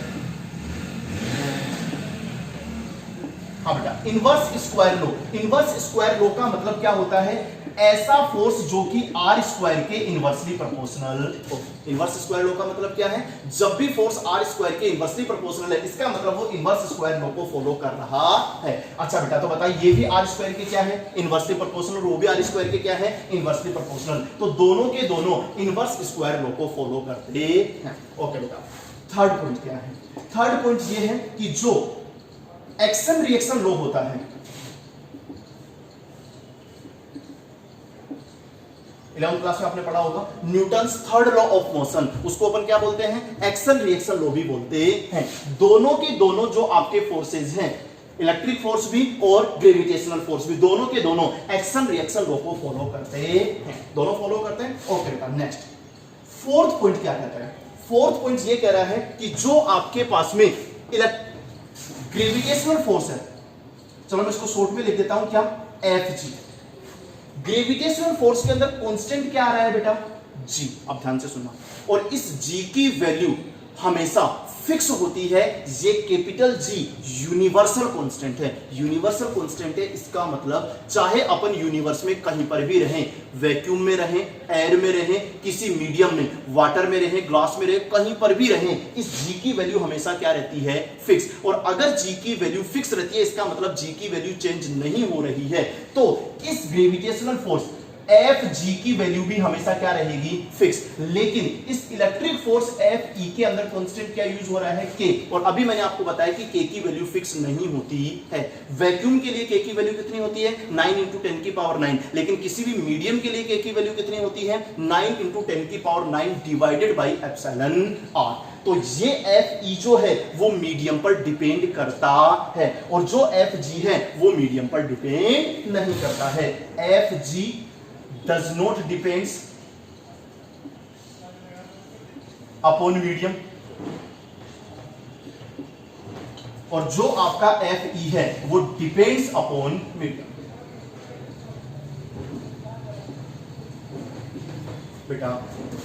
हाँ बेटा, inverse square law. Inverse square law का मतलब क्या होता है, ऐसा फोर्स जो कि आर स्क्वायर के इनवर्सली प्रोपोर्शनल हो। इनवर्स स्क्वायर लॉ का मतलब क्या है, जब भी फोर्स आर स्क्वायर के इनवर्सली प्रोपोर्शनल है, इसका मतलब वो इनवर्स स्क्वायर लॉ को फॉलो कर रहा है। अच्छा बेटा, तो बताइए ये भी आर स्क्वायर के क्या है, इनवर्सली प्रोपोर्शनल, वो भी आर स्क्वायर के क्या है, इनवर्सली प्रोपोर्शनल। तो दोनों के दोनों इनवर्स स्क्वायर लॉ को फॉलो करते हैं। ओके बेटा, थर्ड पॉइंट क्या है, थर्ड पॉइंट ये है कि जो एक्शन रिएक्शन लॉ होता है, 11th क्लास में आपने पढ़ा होगा, Newton's third law of motion, उसको अपन क्या बोलते हैं, एक्शन रिएक्शन लॉ भी बोलते हैं। दोनों के दोनों जो आपके फोर्सेज हैं, इलेक्ट्रिक फोर्स भी और ग्रेविटेशनल फोर्स भी, दोनों के दोनों एक्शन रिएक्शन लॉ को फॉलो करते हैं, दोनों फॉलो करते हैं। ओके बेटा, नेक्स्ट फोर्थ पॉइंट क्या कहता है, फोर्थ पॉइंट ये कह रहा है कि जो आपके पास में ग्रेविटेशनल फोर्स है, चलो मैं इसको शॉर्ट में लिख देता हूं, क्या, Fg। ग्रेविटेशनल फोर्स के अंदर कांस्टेंट क्या आ रहा है बेटा, G। अब ध्यान से सुनना, और इस G की वैल्यू हमेशा फिक्स होती है। ये कैपिटल G यूनिवर्सल कांस्टेंट है, यूनिवर्सल कांस्टेंट है। इसका मतलब चाहे अपन यूनिवर्स में कहीं पर भी रहें, वैक्यूम में रहें, एयर में रहें, किसी मीडियम में, वाटर में रहें, ग्लास में रहें, कहीं पर भी रहें, इस G की वैल्यू हमेशा क्या रहती है, फिक्स। और अगर G की वैल्यू फिक्स रहती है, इसका मतलब G की वैल्यू चेंज नहीं हो रही है। तो इस ग्रेविटेशनल फोर्स एफ जी की वैल्यू भी हमेशा क्या रहेगी, फिक्स। लेकिन इस इलेक्ट्रिक फोर्स एफ ई के अंदर कांस्टेंट क्या यूज हो रहा है, के। और अभी मैंने आपको बताया कि के की वैल्यू फिक्स नहीं होती है। वैक्यूम के लिए के की वैल्यू कितनी होती है, 9 × 10 की पावर 9। लेकिन किसी भी मीडियम के लिए के की वैल्यू कितनी होती है, 9 × 10 की power 9 divided by epsilon r. तो ये एफ ई जो है वो मीडियम पर डिपेंड करता है, और जो एफ जी है वो मीडियम पर डिपेंड नहीं करता है। F G does not depends upon medium, और जो आपका एफ ई है वो डिपेंड्स अपॉन मीडियम। बेटा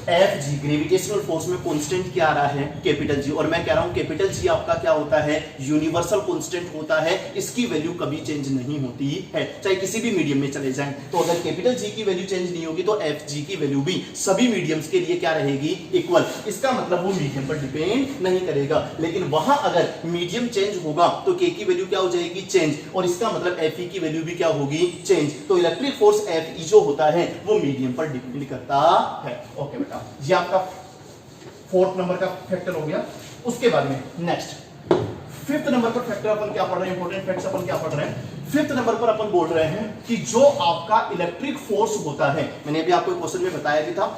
एफ जी ग्रेविटेशनल फोर्स में कांस्टेंट क्या आ रहा है, कैपिटल जी। और मैं कह रहा हूं कैपिटल जी आपका क्या होता है, यूनिवर्सल कांस्टेंट होता है। इसकी वैल्यू कभी चेंज नहीं होती है, चाहे किसी भी मीडियम में चले जाएं। तो अगर कैपिटल जी की वैल्यू चेंज नहीं होगी तो एफ जी की वैल्यू भी सभी मीडियम्स के लिए क्या रहेगी, इक्वल। इसका मतलब वो मीडियम पर डिपेंड नहीं करेगा। लेकिन वहां अगर मीडियम चेंज होगा तो के की वैल्यू क्या हो जाएगी, चेंज, और इसका मतलब एफ ई की वैल्यू भी क्या होगी, चेंज। तो इलेक्ट्रिक फोर्स एफ ई जो होता है वो मीडियम पर डिपेंड करता है। ओके बेटा, ये आपका 4th नंबर का फैक्टर हो गया। उसके बाद में नेक्स्ट 5th नंबर पर फैक्टर अपन क्या पढ़ रहे हैं, इंपॉर्टेंट फैक्ट्स अपन क्या पढ़ रहे हैं। 5th नंबर पर अपन बोल रहे हैं कि जो आपका इलेक्ट्रिक फोर्स होता है, मैंने अभी आपको क्वेश्चन में बताया भी था,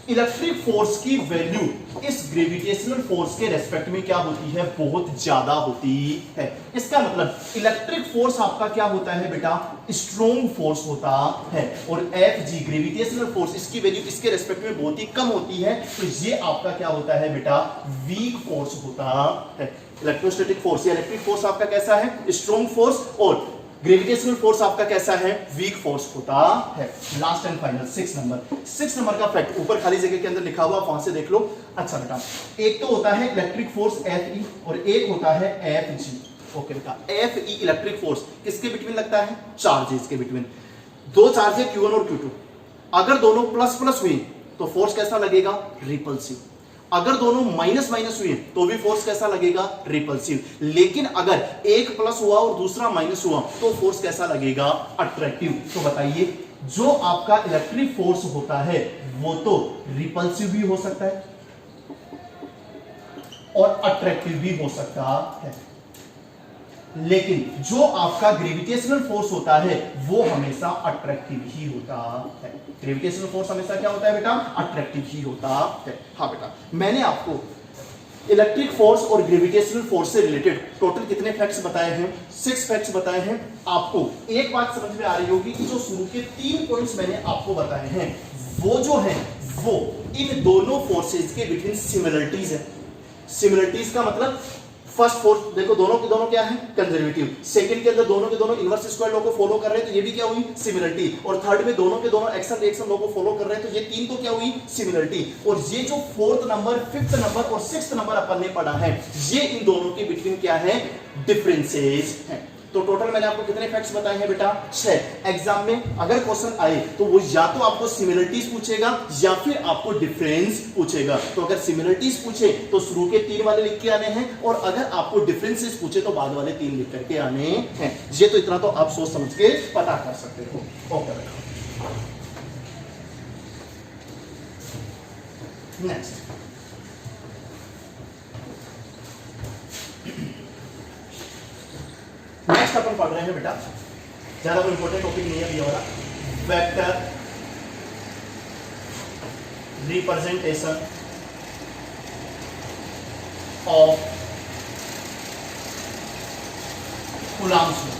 इलेक्ट्रिक फोर्स की वैल्यू इस ग्रेविटेशनल फोर्स के रेस्पेक्ट में क्या होती है, बहुत ज्यादा होती है। इसका मतलब इलेक्ट्रिक फोर्स आपका क्या होता है बेटा, स्ट्रॉन्ग फोर्स होता है, और एफ जी ग्रेविटेशनल फोर्स इसकी वैल्यू इसके रेस्पेक्ट में बहुत ही कम होती है। तो ये आपका क्या होता है बेटा, वीक फोर्स होता है। इलेक्ट्रोस्टैटिक फोर्स या इलेक्ट्रिक फोर्स आपका कैसा है, स्ट्रॉन्ग फोर्स, और ग्रेविटेशनल फोर्स आपका कैसा है, वीक फोर्स होता है। लास्ट एंड फाइनल 6 नंबर का फैक्ट ऊपर खाली जगह के अंदर लिखा हुआ, वहां से देख लो। अच्छा बेटा, एक तो होता है इलेक्ट्रिक फोर्स एफ ई और एक होता है एफ जी। ओके बेटा, एफ ई इलेक्ट्रिक फोर्स किसके बिटवीन लगता है, चार्जेस के बिटवीन। दो चार्ज है Q1 और Q2, अगर दोनों प्लस प्लस हुई तो फोर्स कैसा लगेगा, रिपल्सिव। अगर दोनों माइनस माइनस हुए तो भी फोर्स कैसा लगेगा, रिपल्सिव। लेकिन अगर एक प्लस हुआ और दूसरा माइनस हुआ तो फोर्स कैसा लगेगा, अट्रैक्टिव। तो बताइए, जो आपका इलेक्ट्रिक फोर्स होता है वो तो रिपल्सिव भी हो सकता है और अट्रैक्टिव भी हो सकता है, लेकिन जो आपका ग्रेविटेशनल फोर्स होता है वो हमेशा अट्रैक्टिव ही होता है। ग्रेविटेशनल फोर्स हमेशा क्या होता है बेटा, अट्रैक्टिव ही होता है। हाँ बेटा, मैंने आपको इलेक्ट्रिक फोर्स और ग्रेविटेशनल फोर्स से रिलेटेड टोटल कितने फैक्ट्स बताए हैं, 6 फैक्ट्स बताए हैं। आपको एक बात समझ में आ रही होगी कि जो शुरू के 3 पॉइंट्स मैंने आपको बताए हैं वो जो है वो इन दोनों फोर्सेज के बिटवीन सिमिलरिटीज है। सिमिलरिटीज का मतलब फर्स्ट फोर्स देखो, दोनों के दोनों क्या है, कंजर्वेटिव। सेकंड के अंदर दोनों के दोनों इनवर्स स्क्वायर लॉ को फॉलो कर रहे हैं, तो ये भी क्या हुई, सिमिलरिटी। और थर्ड में दोनों के दोनों एक्शन रिएक्शन लॉ को फॉलो कर रहे हैं, तो ये 3 तो क्या हुई, सिमिलरिटी। और ये जो 4th नंबर, 5th नंबर और 6th नंबर अपन ने पढ़ा है, ये इन दोनों के बिटवीन क्या है, डिफरेंसेस है। तो टोटल मैंने आपको कितने फैक्ट्स बताए हैं बेटा, 6। एग्जाम में अगर क्वेश्चन आए तो वो या तो आपको सिमिलरिटीज पूछेगा या फिर आपको डिफरेंस पूछेगा। तो अगर सिमिलरिटीज पूछे तो शुरू के 3 वाले लिख के आने हैं, और अगर आपको डिफरेंसेस पूछे तो बाद वाले 3 लिख करके आने हैं। ये तो इतना तो आप सोच समझ के पता कर सकते हो। ओके बेटा, नेक्स्ट अपन पढ़ रहे हैं बेटा, ज्यादा कोई इंपॉर्टेंट टॉपिक नहीं है ये वाला, vector representation of Coulomb's law.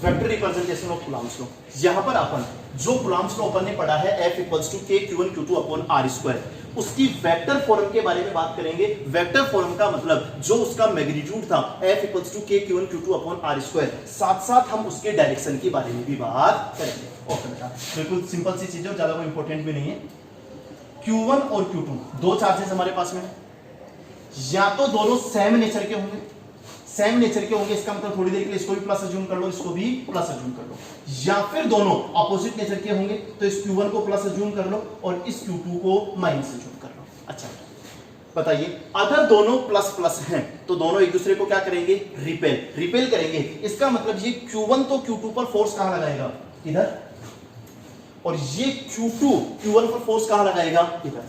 Vector representation of Coulomb's law, यहां पर अपन जो कूलम्ब्स लॉ अपन ने पढ़ा है F = K Q1 Q2 upon R², उसकी वेक्टर फॉर्म के बारे में बात करेंगे। वेक्टर फॉर्म का मतलब जो उसका मैग्नीट्यूड था F = K Q1 Q2 upon R², साथ साथ हम उसके डायरेक्शन के बारे में भी बात करेंगे। ओके बेटा, बिल्कुल सिंपल सी चीज है, ज्यादा कोई इंपॉर्टेंट भी नहीं है। Q1 और Q2 दो चार्जेस हमारे पास में, या तो दोनों सेम नेचर के होंगे, सेम नेचर के होंगे, इसका मतलब थोड़ी देर के लिए इसको भी प्लस अज्यूम कर लो, इसको भी प्लस अज्यूम कर लो, या फिर दोनों अपोजिट नेचर के होंगे, तो इस Q1 को प्लस अज्यूम कर लो और इस Q2 को माइनस अज्यूम कर लो। अच्छा, बताइए, अगर दोनों प्लस प्लस हैं तो दोनों एक दूसरे को क्या करेंगे, रिपेल करेंगे। इसका मतलब ये Q1 तो Q2 पर फोर्स कहां लगाएगा, इधर, और ये Q2 Q1 पर फोर्स कहां लगाएगा, इधर।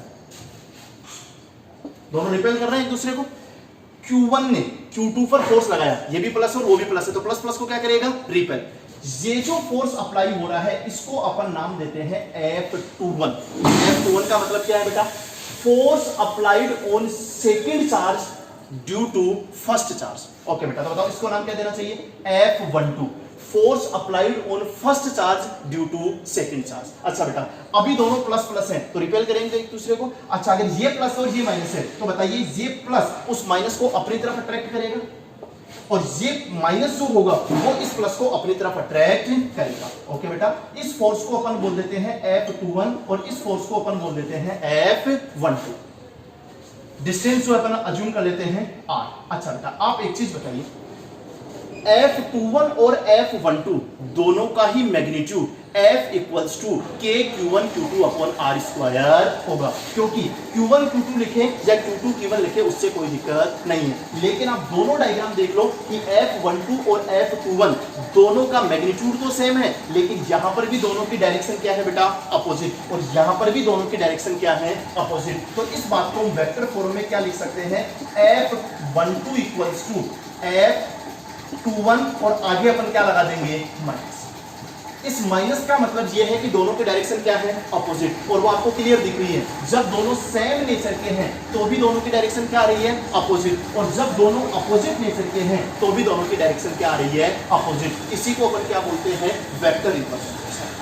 दोनों रिपेल कर रहे हैं एक दूसरे को। Q1 ने Q2 पर फोर्स लगाया, ये भी प्लस और वो भी प्लस है, तो प्लस प्लस को क्या करेगा, रिपेल। ये जो फोर्स अप्लाई हो रहा है इसको अपन नाम देते हैं F21। F21 का मतलब क्या है बेटा, force applied on second charge due to first charge. Okay बेटा, तो बताओ इसको नाम क्या देना चाहिए, F12, force applied on first charge due to second charge. अच्छा बेटा, अभी दोनों प्लस प्लस हैं तो रिपेल करेंगे एक दूसरे को। अच्छा, अगर ये प्लस और ये माइनस है तो बताइए ये प्लस उस माइनस को अपनी तरफ अट्रैक्ट करेगा और ये माइनस जो होगा वो इस प्लस को अपनी तरफ अट्रैक्ट करेगा। ओके बेटा, इस फोर्स को अपन बोल देते हैं F21 और इस फोर्स को अपन बोल देते हैं F12। डिस्टेंस जो अपन अज्यूम कर लेते हैं R। अच्छा बेटा, आप एक चीज बताइए, F21 और F12 दोनों का ही magnitude F equals to K Q1 Q2 upon R square होगा, क्योंकि Q1 Q2 लिखे या Q2 Q1 लिखे उससे कोई दिक्कत नहीं है। लेकिन आप दोनों डायग्राम देख लो कि F12 और F21 दोनों का मैग्नीट्यूड तो सेम है, लेकिन यहां पर भी दोनों की डायरेक्शन क्या है बेटा, अपोजिट, और यहां पर भी दोनों की डायरेक्शन क्या है, अपोजिट। तो इस बात को हम वेक्टर फॉर्म में क्या लिख सकते हैं, F12 इक्वल्स टू F21 और आगे अपन क्या लगा देंगे, माइनस। इस माइनस का मतलब यह है कि दोनों की डायरेक्शन क्या है, अपोजिट, और वो आपको क्लियर दिख रही है। जब दोनों सेम नेचर के हैं तो भी दोनों की डायरेक्शन क्या आ रही है, अपोजिट, और जब दोनों अपोजिट नेचर के हैं तो भी दोनों की डायरेक्शन क्या आ रही है, अपोजिट। इसी को अपन क्या बोलते हैं, वेक्टर रिप्रेजेंटेशन।